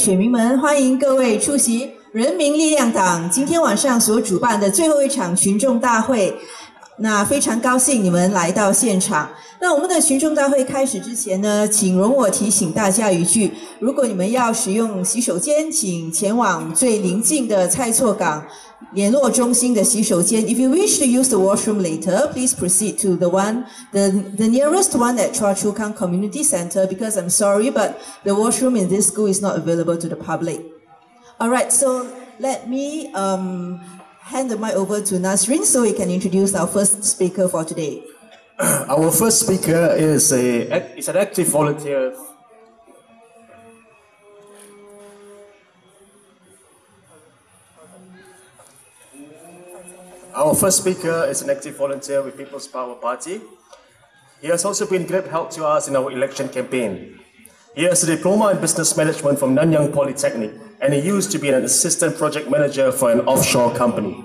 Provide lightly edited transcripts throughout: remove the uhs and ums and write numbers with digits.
选民们，欢迎各位出席人民力量党今天晚上所主办的最后一场群众大会。那非常高兴你们来到现场。那我们的群众大会开始之前呢，请容我提醒大家一句：如果你们要使用洗手间，请前往最邻近的蔡厝港联络中心的洗手间。If you wish to use the washroom later, please proceed to the nearest one at Choa Kang Community Center, because I'm sorry, but the washroom in this school is not available to the public. All right, so let me hand the mic over to Nasrin so he can introduce our first speaker for today. Our first speaker is an active volunteer. Our first speaker is an active volunteer with People's Power Party. He has also been great help to us in our election campaign. He has a diploma in business management from Nanyang Polytechnic, and he used to be an assistant project manager for an offshore company.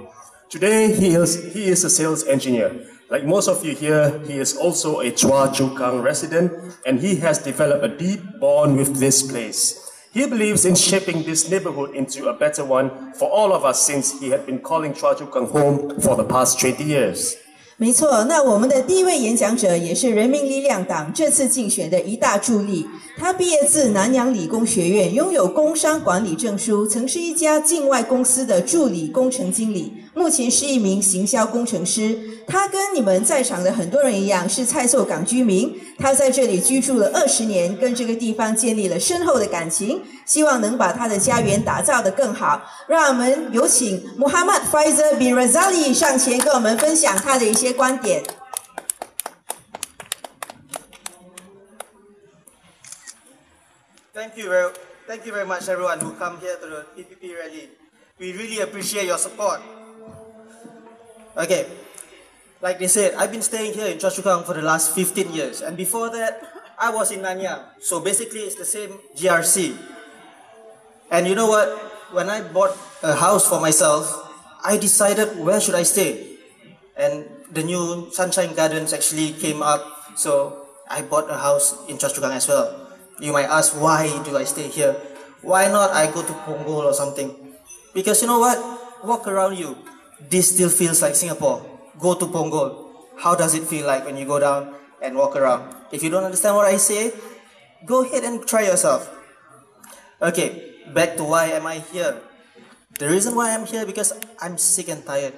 Today, he is a sales engineer. Like most of you here, he is also a Choa Kang resident, and he has developed a deep bond with this place. He believes in shaping this neighborhood into a better one for all of us, since he had been calling Choa Kang home for the past 20 years. 没错，那我们的第一位演讲者也是人民力量党这次竞选的一大助力。他毕业自南洋理工学院，拥有工商管理证书，曾是一家境外公司的助理工程经理，目前是一名行销工程师。他跟你们在场的很多人一样，是蔡厝港居民。他在这里居住了20年，跟这个地方建立了深厚的感情，希望能把他的家园打造得更好。让我们有请 Muhammad Faizal bin Razali 上前跟我们分享他的一些观点。Thank you very much, everyone who come here to the PPP rally. We really appreciate your support. Okay, like they said, I've been staying here in Choa Kang for the last 15 years, and before that, I was in Nanyang. So basically, it's the same GRC. And you know what? When I bought a house for myself, I decided where should I stay. And the new Sunshine Gardens actually came up, so I bought a house in Choa Kang as well. You might ask, why do I stay here? Why not I go to Punggol or something? Because you know what? Walk around you. This still feels like Singapore. Go to Punggol. How does it feel like when you go down and walk around? If you don't understand what I say, go ahead and try yourself. Okay, back to why am I here? The reason why I'm here because I'm sick and tired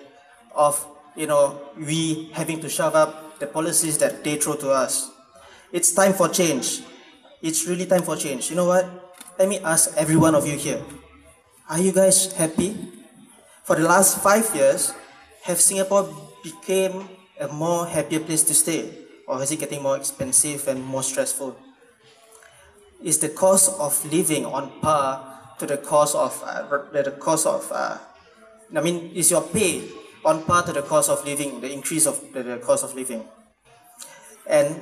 of, we having to shove up the policies that they throw to us. It's time for change. It's really time for change. You know what? Let me ask every one of you here. Are you guys happy? For the last 5 years, have Singapore become a more happier place to stay? Or is it getting more expensive and more stressful? Is the cost of living on par to the cost of, is your pay on par to the cost of living, the increase of the cost of living? And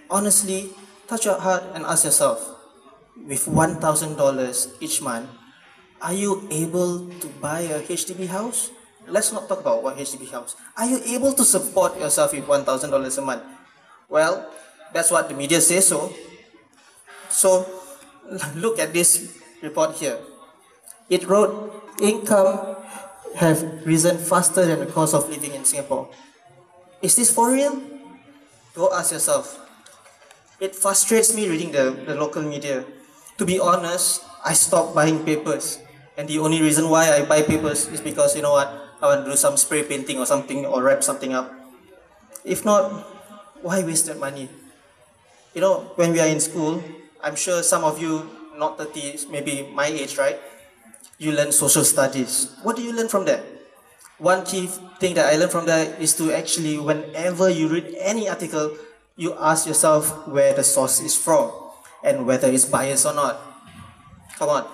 honestly, touch your heart and ask yourself, with $1,000 each month, are you able to buy a HDB house? Let's not talk about what HDB house. Are you able to support yourself with $1,000 a month? Well, that's what the media says so. So, look at this report here. It wrote, income have risen faster than the cost of living in Singapore. Is this for real? Go ask yourself. It frustrates me reading the local media. To be honest, I stopped buying papers. And the only reason why I buy papers is because, you know what, I want to do some spray painting or something, or wrap something up. If not, why waste that money? You know, when we are in school, I'm sure some of you, not 30, maybe my age, right? You learn social studies. What do you learn from that? One key thing that I learned from that is to actually, whenever you read any article, you ask yourself where the source is from and whether it's biased or not. Come on,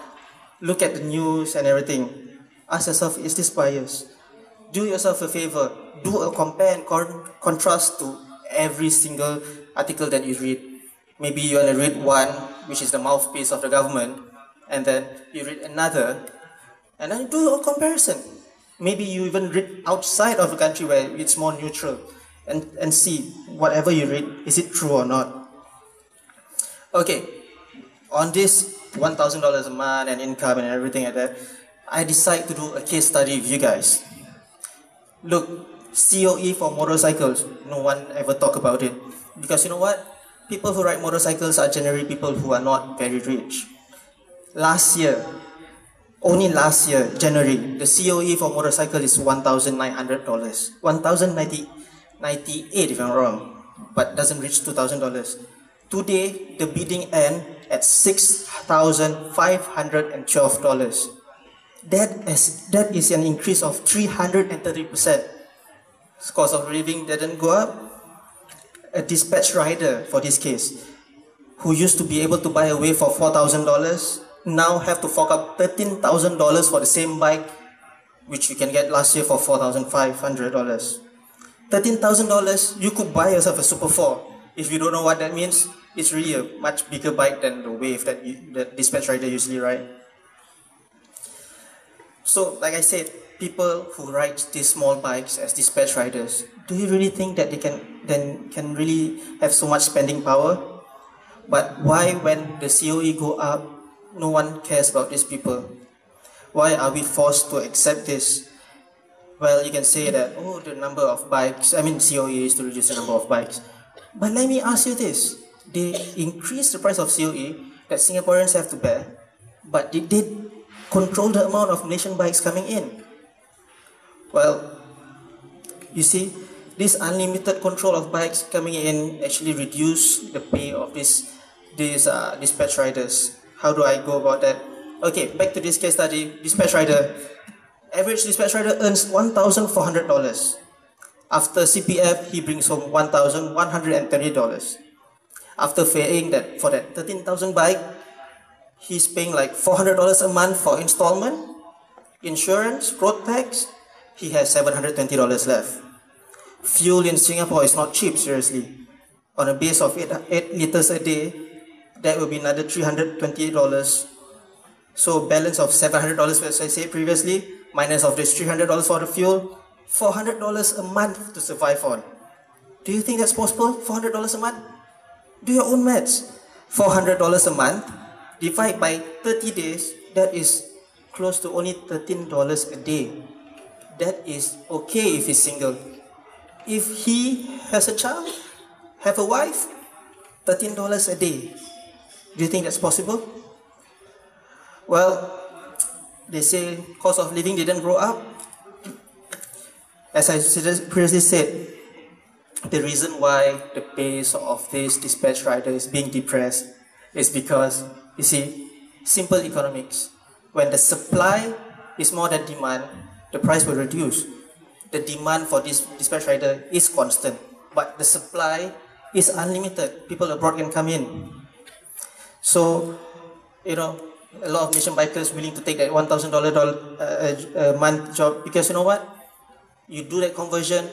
look at the news and everything. Ask yourself, is this biased? Do yourself a favor. Do a compare and contrast to every single article that you read. Maybe you want to read one, which is the mouthpiece of the government, and then you read another, and then do a comparison. Maybe you even read outside of the country where it's more neutral, and see whatever you read, is it true or not? Okay, on this $1,000 a month and income and everything like that, I decide to do a case study with you guys. Look, COE for motorcycles, no one ever talk about it. Because you know what? People who ride motorcycles are generally people who are not very rich. Last year, only last year, January, the COE for motorcycle is $1,900. $1,098 if I'm wrong, but doesn't reach $2,000. Today, the bidding end at $6,512. That is an increase of 330%. Cost of living didn't go up. A dispatch rider, for this case, who used to be able to buy a wave for $4,000, now have to fork up $13,000 for the same bike, which you can get last year for $4,500. $13,000, you could buy yourself a Super 4. If you don't know what that means, it's really a much bigger bike than the wave that the dispatch rider usually ride. So, like I said, people who ride these small bikes as dispatch riders, do you really think that they can really have so much spending power? But why, when the COE go up, no one cares about these people? Why are we forced to accept this? Well, you can say that, oh, the number of bikes, COE is to reduce the number of bikes. But let me ask you this. They increase the price of COE that Singaporeans have to bear, but they did control the amount of Malaysian bikes coming in. Well, you see, this unlimited control of bikes coming in actually reduce the pay of these dispatch riders. How do I go about that? Okay, back to this case study. Dispatch rider. Average dispatch rider earns $1,400. After CPF, he brings home $1,130. After paying that for that 13,000 bike, he's paying like $400 a month for installment, insurance, road tax. He has $720 left. Fuel in Singapore is not cheap, seriously. On a base of 8 liters a day, that will be another $328. So balance of $700, as I said previously, minus of this $300 for the fuel, $400 a month to survive on. Do you think that's possible? $400 a month? Do your own maths. $400 a month, divide by 30 days, that is close to only $13 a day. That is okay if he's single. If he has a child, have a wife, $13 a day. Do you think that's possible? Well, they say cost of living didn't grow up. As I previously said, the reason why the pace of this dispatch rider is being depressed is because, you see, simple economics. When the supply is more than demand, the price will reduce. The demand for this dispatch rider is constant, but the supply is unlimited. People abroad can come in. So, a lot of Malaysian bikers willing to take that $1,000 a month job, because you know what? You do that conversion,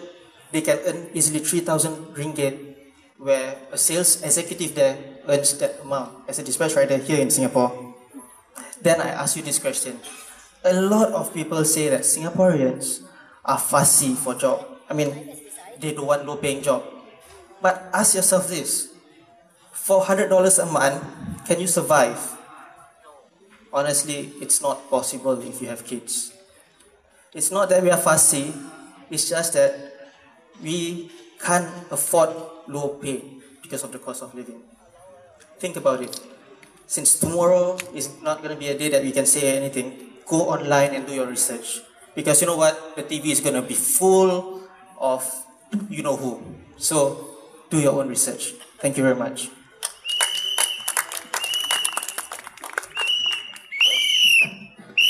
they can earn easily 3,000 ringgit, where a sales executive there earns that amount as a dispatch rider here in Singapore. Then I ask you this question. A lot of people say that Singaporeans are fussy for job. They don't want low-paying job. But ask yourself this. $400 a month, can you survive? Honestly, it's not possible if you have kids. It's not that we are fussy, it's just that we can't afford low pay because of the cost of living. Think about it. Since tomorrow is not going to be a day that we can say anything, go online and do your research. Because you know what? The TV is going to be full of you know who. So do your own research. Thank you very much.